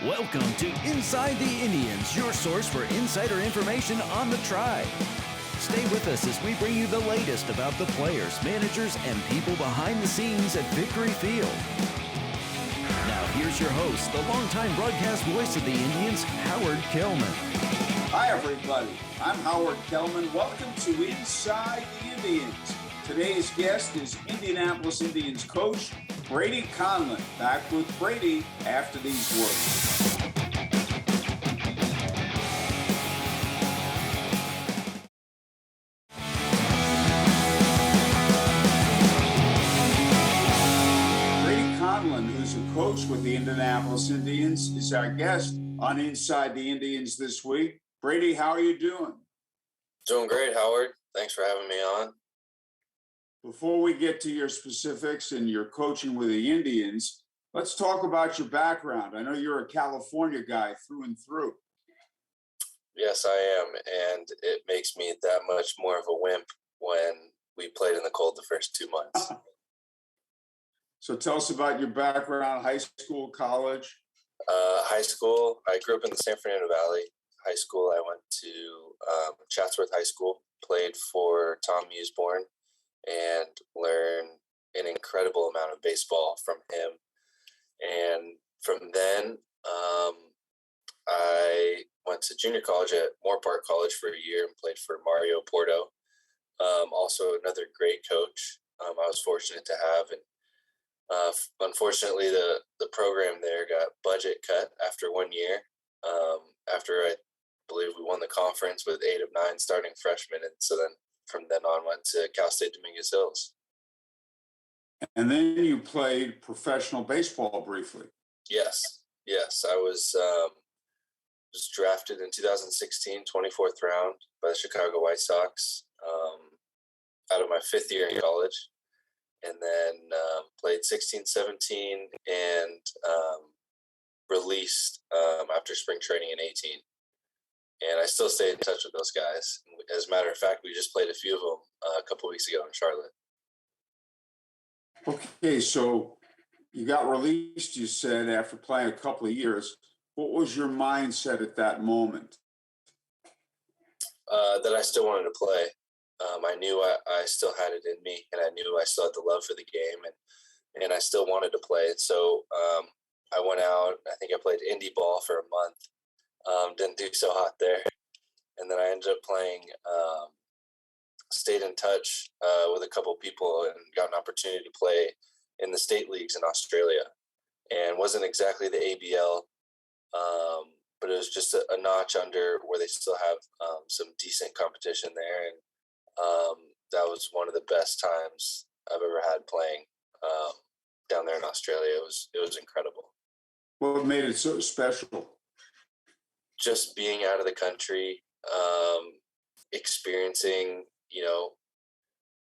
Welcome to Inside the Indians, your source for insider information on the Tribe. Stay with us as we bring you the latest about the players, managers, and people behind the scenes at Victory Field. Now here's your host, the longtime broadcast voice of the Indians, Howard Kellman. Hi everybody, I'm Howard Kellman. Welcome to Inside the Indians. Today's guest is Indianapolis Indians coach Brady Conlan. Back with Brady after these words. Brady Conlan, who's a coach with the Indianapolis Indians, is our guest on Inside the Indians this week. Brady, how are you doing? Doing great, Howard. Thanks for having me on. Before we get to your specifics and your coaching with the Indians, let's talk about your background. I know you're a California guy through and through. Yes, I am, and it makes me that much more of a wimp when we played in the cold the first 2 months. So tell us about your background, high school, college. High school, I grew up in the San Fernando Valley. High school, I went to Chatsworth High School, played for Tom Usborne, and learned an incredible amount of baseball from him. And from then, I went to junior college at Moorpark College for a year and played for Mario Porto. Also another great coach I was fortunate to have. And unfortunately, the program there got budget cut after 1 year. After I believe we won the conference with 8 of 9 starting freshmen. And so then from then on went to Cal State Dominguez Hills. And then you played professional baseball briefly. Yes. I was drafted in 2016, 24th round by the Chicago White Sox out of my 5th year in college. And then played 16, 17, and released after spring training in 18. And I still stay in touch with those guys. As a matter of fact, we just played a few of them a couple of weeks ago in Charlotte. Okay, so you got released, you said, after playing a couple of years. What was your mindset at that moment? That I still wanted to play. I knew I still had it in me, and I knew I still had the love for the game, and I still wanted to play it. So I went out. I think I played indie ball for a month. Didn't do so hot there. And then I ended up playing, stayed in touch with a couple people and got an opportunity to play in the state leagues in Australia. And wasn't exactly the ABL, but it was just a notch under where they still have some decent competition there. And that was one of the best times I've ever had playing down there in Australia. It was incredible. What made it so special? Just being out of the country, experiencing,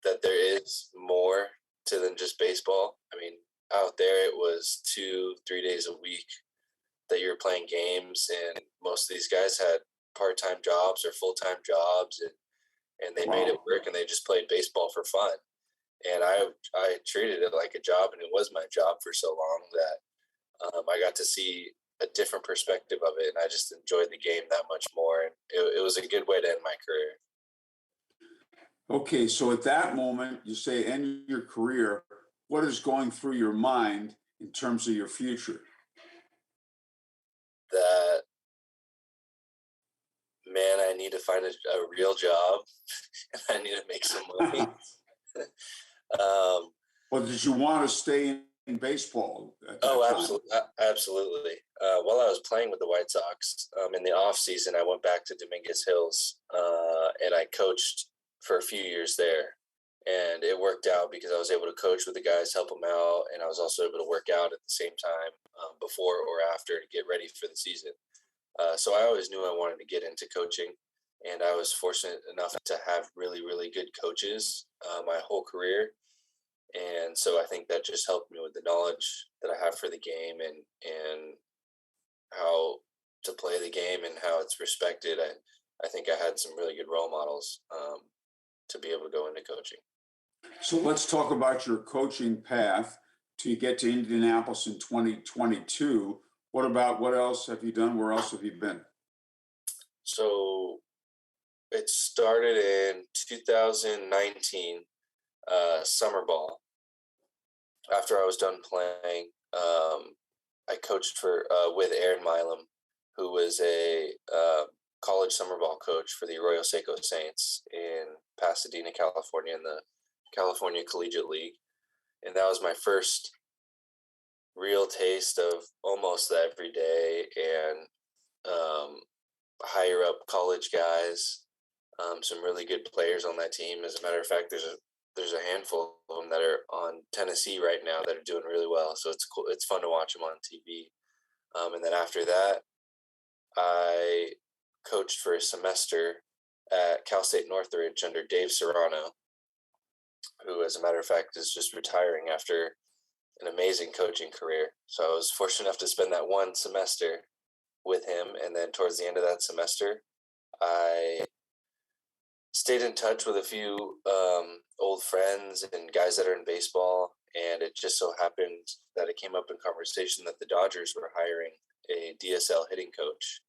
that there is more to than just baseball. I mean, out there it was 2-3 days a week that you were playing games, and most of these guys had part-time jobs or full-time jobs, and they made it work, and they just played baseball for fun. And I treated it like a job, and it was my job for so long that I got to see a different perspective of it, and I just enjoyed the game that much more. And it was a good way to end my career. Okay, so at that moment, you say end your career. What is going through your mind in terms of your future? That, man, I need to find a real job, and I need to make some money. Well, did you want to stay in baseball? Absolutely. While I was playing with the White Sox, in the off season, I went back to Dominguez Hills, and I coached for a few years there. And it worked out because I was able to coach with the guys, help them out, and I was also able to work out at the same time before or after to get ready for the season. So I always knew I wanted to get into coaching, and I was fortunate enough to have really, really good coaches my whole career. And so I think that just helped me with the knowledge that I have for the game and how to play the game and how it's respected. I think I had some really good role models to be able to go into coaching. So let's talk about your coaching path to get to Indianapolis in 2022. What else have you done? Where else have you been? So it started in 2019, summer ball. After I was done playing, I coached for with Aaron Milam, who was a college summer ball coach for the Arroyo Seco Saints in Pasadena, California, in the California Collegiate League. And that was my first real taste of almost every day and higher up college guys, some really good players on that team. As a matter of fact, there's a handful of them that are on Tennessee right now that are doing really well. So it's cool. It's fun to watch them on TV. And then after that, I coached for a semester at Cal State Northridge under Dave Serrano, who, as a matter of fact, is just retiring after an amazing coaching career. So I was fortunate enough to spend that one semester with him. And then towards the end of that semester, I stayed in touch with a few old friends and guys that are in baseball. And it just so happened that it came up in conversation that the Dodgers were hiring a DSL hitting coach.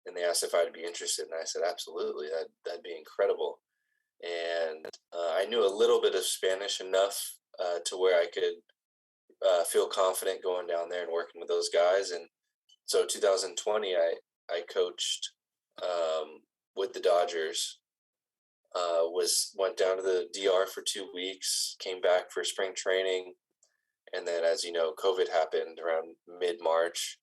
And they asked if I'd be interested. And I said, absolutely, that'd be incredible. And I knew a little bit of Spanish enough to where I could feel confident going down there and working with those guys. And so 2020, I coached with the Dodgers. Went down to the DR for 2 weeks, came back for spring training, and then, as you know, COVID happened around mid-March,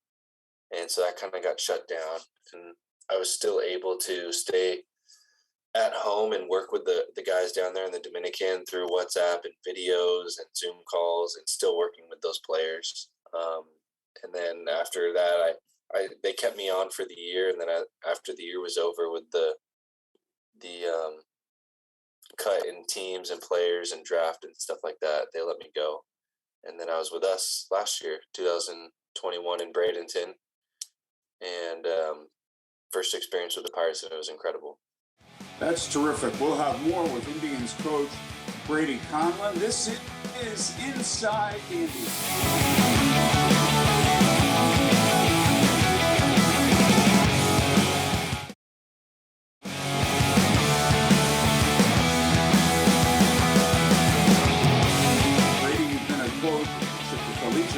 and so that kind of got shut down. And I was still able to stay at home and work with the guys down there in the Dominican through WhatsApp and videos and Zoom calls, and still working with those players. And then after that, they kept me on for the year, and then after the year was over with the cut in teams and players and draft and stuff like that, they let me go. And then I was with us last year, 2021 in Bradenton, and first experience with the Pirates, and it was incredible. That's terrific. We'll have more with Indians coach Brady Conlan. This is Inside the Indians.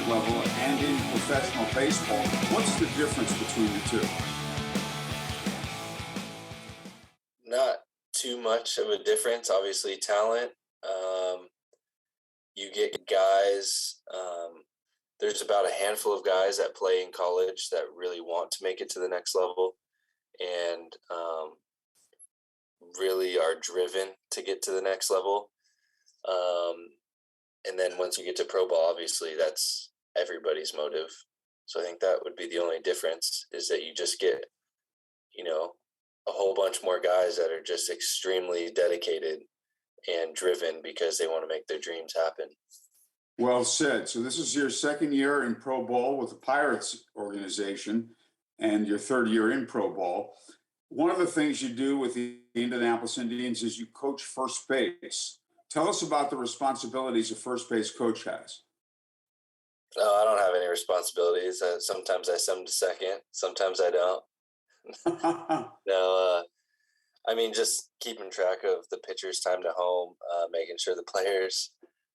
Level and in professional baseball. What's the difference between the two? Not too much of a difference. Obviously, talent. You get guys. There's about a handful of guys that play in college that really want to make it to the next level, and really are driven to get to the next level. And then once you get to pro ball, obviously that's everybody's motive. So I think that would be the only difference, is that you just get, a whole bunch more guys that are just extremely dedicated and driven because they want to make their dreams happen. Well said. So this is your second year in pro ball with the Pirates organization and your third year in pro ball. One of the things you do with the Indianapolis Indians is you coach first base. Tell us about the responsibilities a first base coach has. No, I don't have any responsibilities. Sometimes I send to second. Sometimes I don't. No, I mean, just keeping track of the pitcher's time to home, making sure the players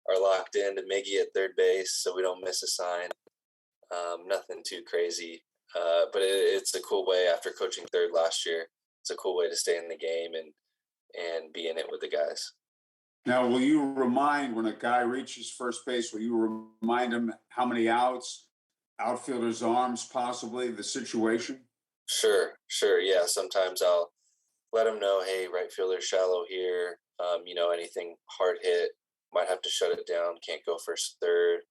are locked in to Miggy at third base so we don't miss a sign. Nothing too crazy. But it's a cool way, after coaching third last year, it's a cool way to stay in the game and be in it with the guys. Now, will you remind, when a guy reaches first base, will you remind him how many outs, outfielder's arms, possibly, the situation? Sure. Yeah, sometimes I'll let him know, hey, right fielder shallow here. Anything hard hit, might have to shut it down, can't go first, third.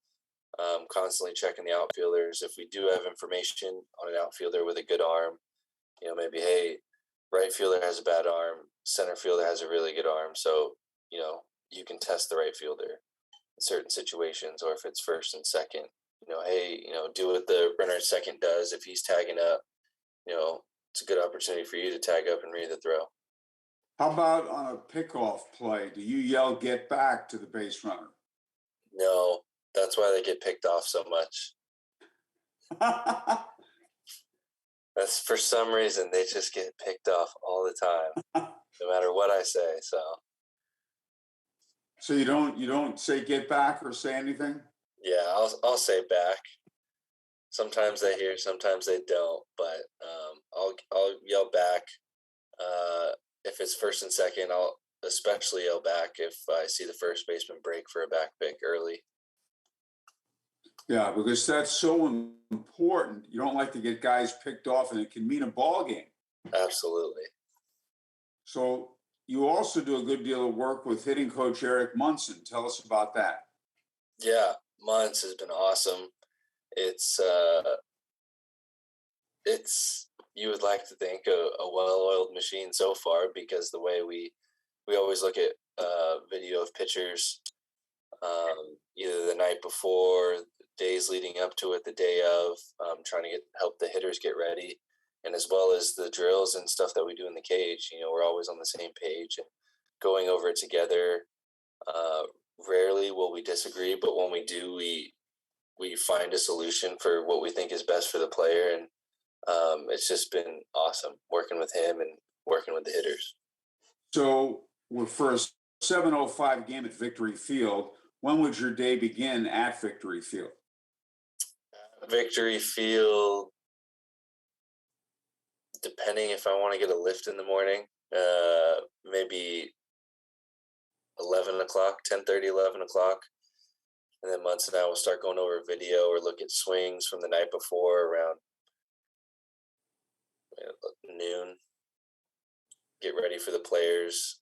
Constantly checking the outfielders. If we do have information on an outfielder with a good arm, maybe, hey, right fielder has a bad arm, center fielder has a really good arm. So, you can test the right fielder in certain situations, or if it's first and second, hey, do what the runner at second does. If he's tagging up, it's a good opportunity for you to tag up and read the throw. How about on a pickoff play? Do you yell, get back, to the base runner? No, that's why they get picked off so much. That's for some reason they just get picked off all the time, no matter what I say. So you don't say get back or say anything? Yeah, I'll say back. Sometimes they hear, sometimes they don't, but I'll yell back. If it's first and second, I'll especially yell back if I see the first baseman break for a back pick early. Yeah, because that's so important. You don't like to get guys picked off, and it can mean a ball game. Absolutely. So you also do a good deal of work with hitting coach Eric Munson. Tell us about that. Yeah, Munts has been awesome. It's you would like to think a well-oiled machine so far, because the way we always look at video of pitchers, either the night before, days leading up to it, the day of, trying to help the hitters get ready, and as well as the drills and stuff that we do in the cage. We're always on the same page and going over it together. Rarely will we disagree, but when we do, we find a solution for what we think is best for the player, and it's just been awesome working with him and working with the hitters. So for a 7:05 game at Victory Field, when would your day begin at Victory Field? Victory Field, depending if I want to get a lift in the morning, maybe 11 o'clock, 10:30, 11 o'clock. And then Munson and I will start going over video or look at swings from the night before around noon. Get ready for the players,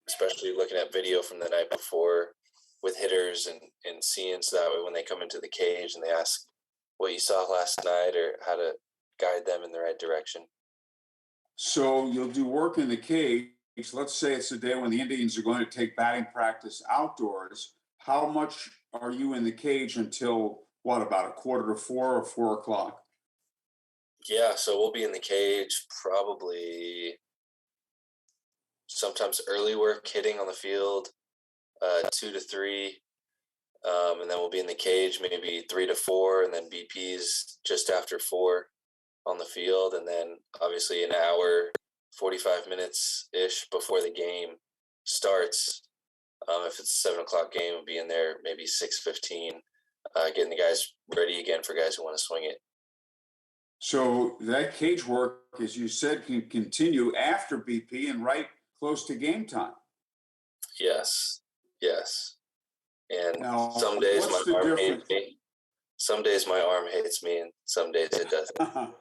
especially looking at video from the night before with hitters and seeing, so that way when they come into the cage and they ask what you saw last night or how to guide them in the right direction. So you'll do work in the cage. Let's say it's the day when the Indians are going to take batting practice outdoors. How much are you in the cage until what, about 3:45 or 4 o'clock? Yeah, so we'll be in the cage probably sometimes early work hitting on the field, 2 to 3, and then we'll be in the cage maybe 3 to 4, and then BP's just after 4 on the field, and then obviously an hour, 45 minutes ish before the game starts. If it's a 7 o'clock game, we'll be in there maybe 6:15, getting the guys ready again for guys who want to swing it. So that cage work, as you said, can continue after BP and right close to game time. Yes. And Now, some days what's my the arm hates difference? me. Some days my arm hates me, and some days it doesn't.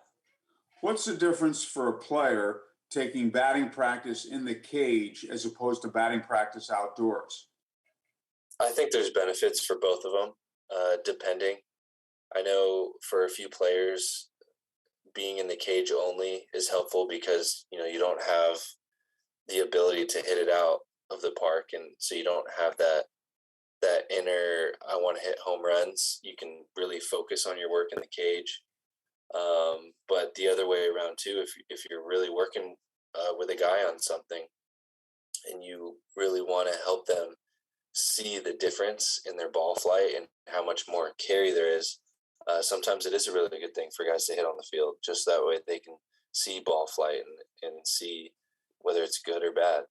What's the difference for a player taking batting practice in the cage as opposed to batting practice outdoors? I think there's benefits for both of them, depending. I know for a few players, being in the cage only is helpful because you don't have the ability to hit it out of the park, and so you don't have that inner I want to hit home runs. You can really focus on your work in the cage. But the other way around too, if you're really working with a guy on something and you really want to help them see the difference in their ball flight and how much more carry there is, sometimes it is a really good thing for guys to hit on the field, just that way they can see ball flight and see whether it's good or bad.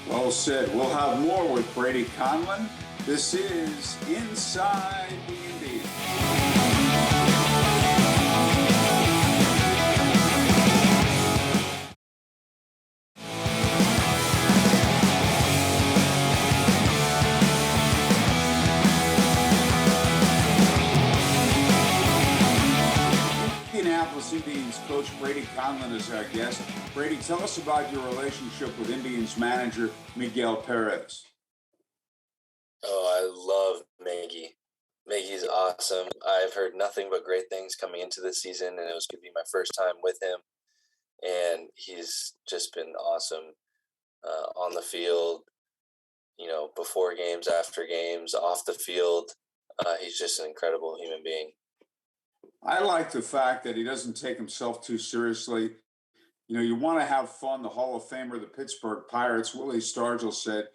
Well said. We'll have more with Brady Conlan. This is Inside the Indians. Indianapolis Indians coach Brady Conlan is our guest. Brady, tell us about your relationship with Indians manager Miguel Perez. Oh, I love Miggy. Miggy's awesome. I've heard nothing but great things coming into this season, and it was going to be my first time with him. And he's just been awesome on the field, before games, after games, off the field. He's just an incredible human being. I like the fact that he doesn't take himself too seriously. You want to have fun. The Hall of Famer of the Pittsburgh Pirates, Willie Stargell, said,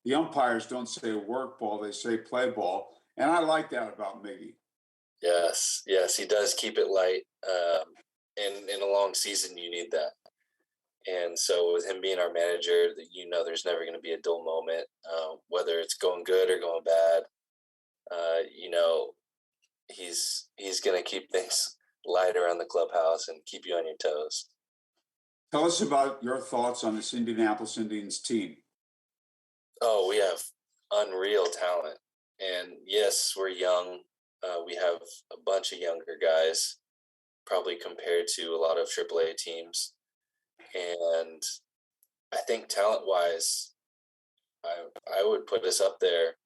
the umpires don't say work ball, they say play ball. And I like that about Miggy. Yes, he does keep it light. In a long season, you need that. And so with him being our manager, there's never going to be a dull moment, whether it's going good or going bad. Uh, you know, he's going to keep things light around the clubhouse and keep you on your toes. Tell us about your thoughts on this Indianapolis Indians team. Oh, we have unreal talent, and yes, we're young. We have a bunch of younger guys, probably compared to a lot of AAA teams, and I think talent-wise, I would put us up there,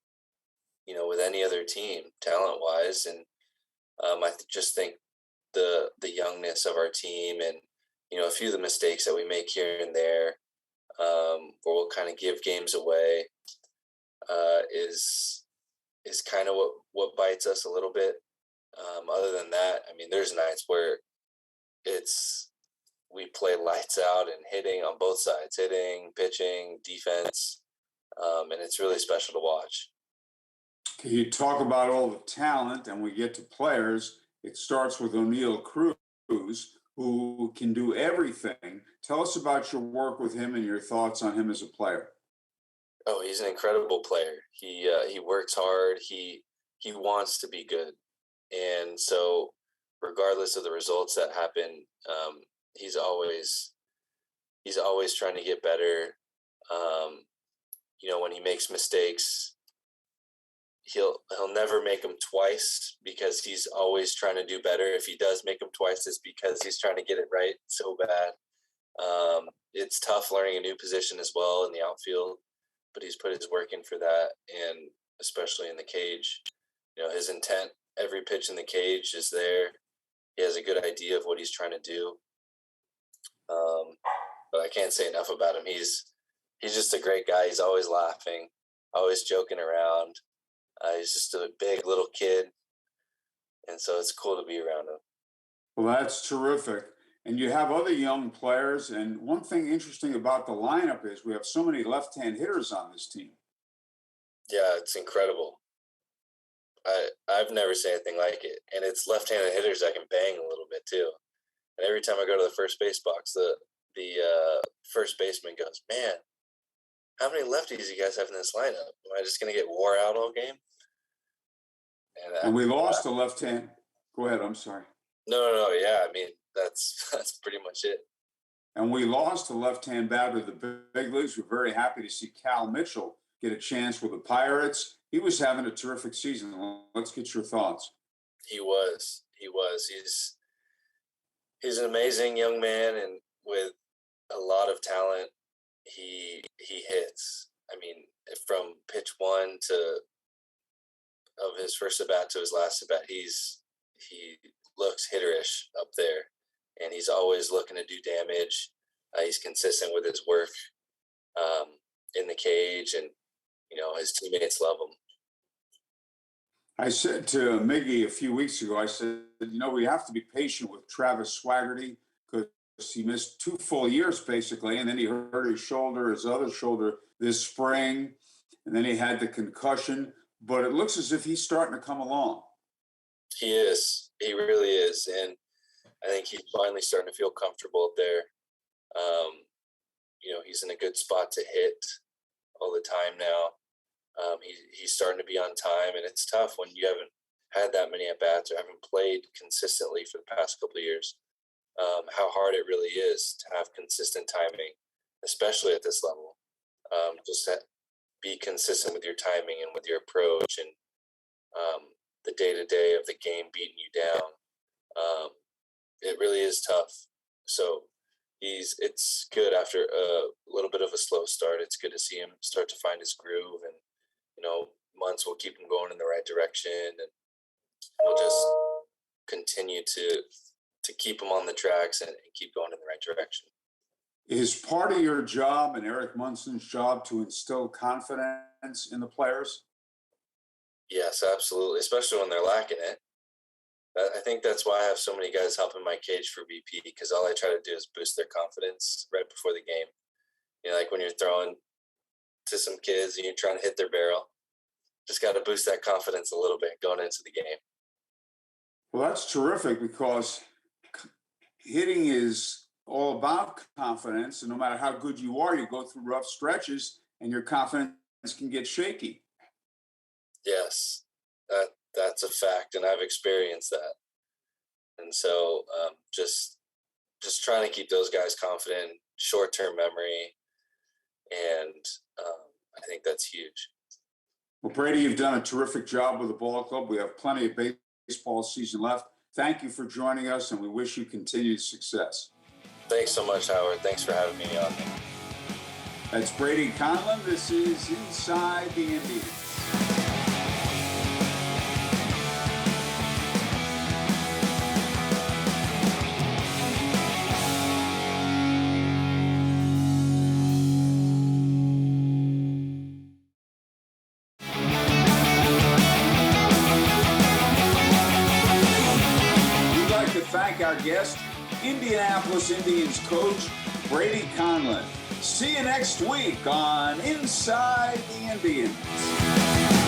with any other team talent-wise, and just think the youngness of our team, and a few of the mistakes that we make here and there, where we'll kind of give games away, is kind of what bites us a little bit. Other than that, I mean, there's nights where we play lights out and hitting on both sides, hitting, pitching, defense, and it's really special to watch. Can you talk about all the talent and we get to players? It starts with O'Neill Cruz, who can do everything. Tell us about your work with him and your thoughts on him as a player. Oh, he's an incredible player. He works hard. He wants to be good, and so regardless of the results that happen, he's always trying to get better. When he makes mistakes, he'll never make them twice because he's always trying to do better. If he does make them twice, it's because he's trying to get it right so bad. It's tough learning a new position as well in the outfield, but he's put his work in for that, and especially in the cage. His intent, every pitch in the cage is there. He has a good idea of what he's trying to do. But I can't say enough about him. He's just a great guy. He's always laughing, always joking around. He's just a big little kid, and so it's cool to be around him. Well, that's terrific. And you have other young players. And one thing interesting about the lineup is we have so many left-hand hitters on this team. Yeah, it's incredible. I've never seen anything like it, and it's left-handed hitters that can bang a little bit too. And every time I go to the first base box, the first baseman goes, "Man, how many lefties you guys have in this lineup? Am I just going to get wore out all game?" And we lost a left-hand. Go ahead. I'm sorry. No. Yeah, I mean that's pretty much it. And we lost a left-hand batter to the big leagues. We're very happy to see Cal Mitchell get a chance with the Pirates. He was having a terrific season. Let's get your thoughts. He was. He's an amazing young man, and with a lot of talent. He hits. I mean, from pitch one of his first at bat to his last at bat, he looks hitterish up there, and he's always looking to do damage. He's consistent with his work in the cage, and his teammates love him. I said to Miggy a few weeks ago, I said, we have to be patient with Travis Swaggerty because he missed 2 full years basically, and then he hurt his other shoulder this spring, and then he had the concussion. But it looks as if he's starting to come along. He is. He really is, and I think he's finally starting to feel comfortable up there. He's in a good spot to hit all the time now. He's starting to be on time, and it's tough when you haven't had that many at bats or haven't played consistently for the past couple of years. How hard it really is to have consistent timing, especially at this level. Just to be consistent with your timing and with your approach, and the day-to-day of the game beating you down. It really is tough. So it's good after a little bit of a slow start. It's good to see him start to find his groove, and months will keep him going in the right direction, and we'll just continue to keep him on the tracks and keep going in the right direction. Is part of your job and Eric Munson's job to instill confidence in the players? Yes, absolutely, especially when they're lacking it. I think that's why I have so many guys helping my cage for BP, because all I try to do is boost their confidence right before the game. Like when you're throwing to some kids and you're trying to hit their barrel, just got to boost that confidence a little bit going into the game. Well, that's terrific because hitting is all about confidence. And no matter how good you are, you go through rough stretches and your confidence can get shaky. Yes, that's a fact, and I've experienced that. And so, just trying to keep those guys confident, short-term memory, and I think that's huge. Well, Brady, you've done a terrific job with the ball club. We have plenty of baseball season left. Thank you for joining us, and we wish you continued success. Thanks so much, Howard. Thanks for having me on. That's Brady Conlan. This is Inside the Indians. Thank our guest, Indianapolis Indians coach Brady Conlan. See you next week on Inside the Indians.